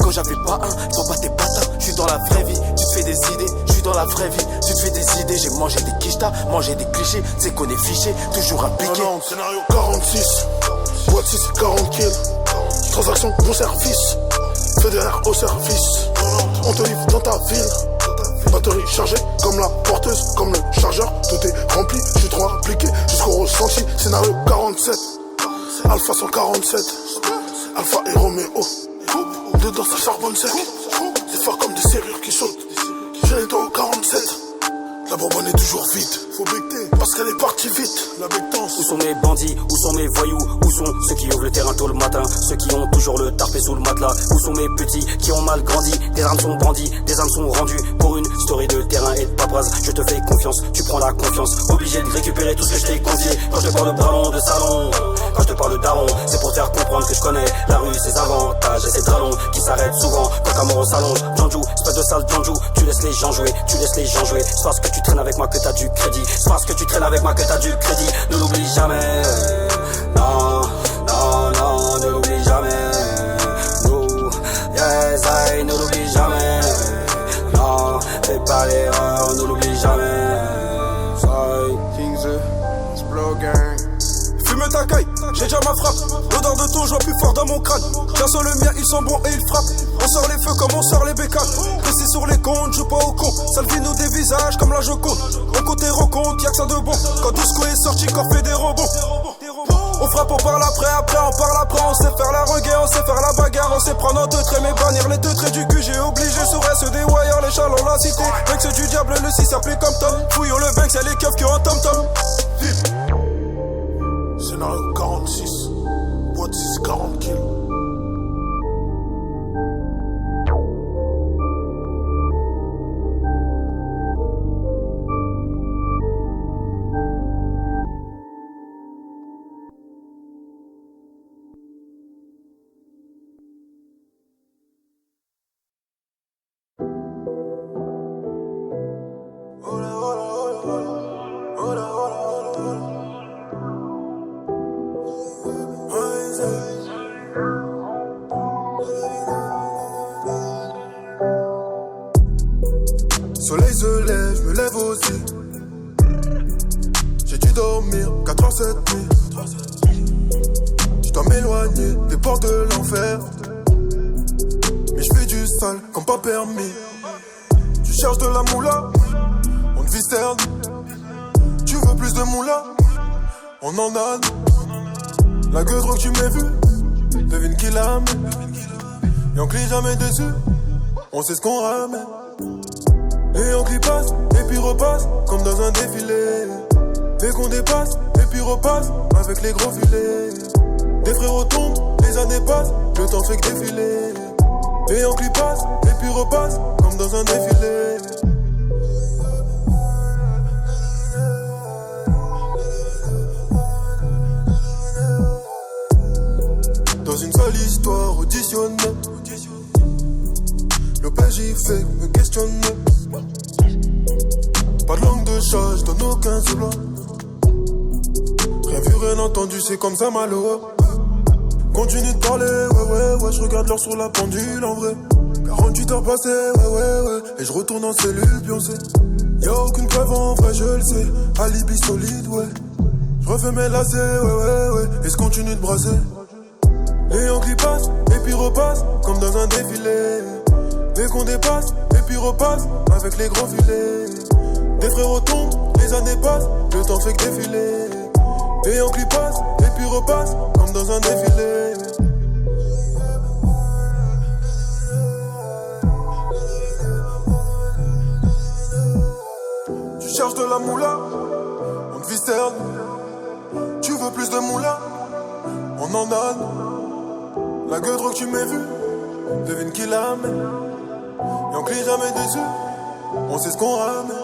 quand j'avais pas un, t'en pas tes patins. J'suis dans la vraie vie, tu te fais des idées. J'suis dans la vraie vie, tu te fais des idées. J'ai mangé des quichetas, mangé des clichés. C'est qu'on est fiché, toujours impliqué. Non, scénario 46, boîte 6, 40 kills. Transaction, bon service. Fédéraire au service. On te livre dans ta ville. Batterie chargée comme la porteuse, comme le chargeur. Tout est rempli, je suis trop impliqué jusqu'au ressenti. Scénario 47, Alpha 147, Alpha et Roméo. Dedans ça charbonne sec. C'est fort comme des serrures qui sautent. J'ai dans au 47. La bonbonne est toujours vide. Faut becter parce qu'elle est partie vite. La bectance. Où sont mes bandits? Où sont mes voyous? Où sont ceux qui ouvrent le terrain tôt le matin? Ceux qui ont toujours le tarpé sous le matelas? Où sont mes petits qui ont mal grandi? Des armes sont brandies, des armes sont rendues. Pour une story de terrain et de paperasse, je te fais confiance, tu prends la confiance. Obligé de récupérer tout ce que je t'ai confié. Quand je te parle de ballon, de salon, quand je te parle de daron, c'est pour te faire comprendre que je connais la rue, ses avantages et ses dralons qui s'arrêtent souvent quand ta mort s'allonge. Janjou, espèce de sale Janjou, tu laisses les gens jouer, tu laisses les gens jouer. C'est parce que tu traînes avec moi que t'as du crédit. C'est parce que tu traînes avec moi que t'as du crédit. Ne l'oublie jamais. Non, non, non, ne l'oublie jamais. No, yes, I, ne l'oublie jamais. Non, fais pas l'erreur, ne l'oublie jamais. Sorry. Kings, Splo Gang. Fume ta caille, j'ai déjà ma frappe. L'odeur de ton joint plus fort dans mon crâne. J'asse le mien, ils sont bons et ils frappent. On sort les feux comme on sort les bécanes. Précis sur les comptes, joue pas au con. Salvi nous des visages comme la Joconde. On compte et recompte, y'a que ça de bon. Quand Dusko est sorti, corps fait des rebonds. On frappe, on parle après on parle après. On sait faire la reggae, on sait faire la bagarre. On sait prendre en deux traits, mais bannir les deux traits du cul. J'ai obligé sur ceux des wires, les chalons, la cité. Mec, c'est du diable, le 6 s'applique comme Tom. Fouillons le bec, c'est les keufs qui ont un tom-tom. Scénario 46, boîte 6, 40 kills. Soleil se lève, je me lève aussi. J'ai dû dormir 4 heures cette nuit. Je dois m'éloigner des portes de l'enfer. Mais je fais du sale comme pas permis. Tu cherches de la moula, on te visterne. Tu veux plus de moula, on en a. La gueule que tu m'as vu, devine qui l'a mis. Et on crie jamais dessus, on sait ce qu'on ramène. Et on crie passe, et puis repasse, comme dans un défilé. Dès qu'on dépasse, et puis repasse, avec les gros filets. Des frérots tombent, les années passent, le temps fait que défiler. Et on crie passe, et puis repasse, comme dans un défilé. Dans une seule histoire auditionnée, le PJ fait me questionner. Pas de langue de chat, je donne aucun sous. Rien vu, rien entendu, c'est comme ça malo. Continue de parler, ouais, je regarde l'heure sur la pendule en vrai. 48 heures passées, ouais, et je retourne en cellule pioncée. Y'a aucune preuve en vrai, je le sais. Alibi solide, ouais. Je refais mes lacets, ouais, et je continue de brasser. Et on clip passe, et puis repasse, comme dans un défilé. Dès qu'on dépasse, et puis repasse, avec les gros filets. Des frérots tombent, les années passent, le temps fait que défiler. Et on clip passe, et puis repasse, comme dans un défilé. Tu cherches de la moula, on te visterne. Tu veux plus de moula, on en a. La gueule que tu m'as vu, devine qui l'a mis. Et on crie jamais dessus, on sait ce qu'on ramène.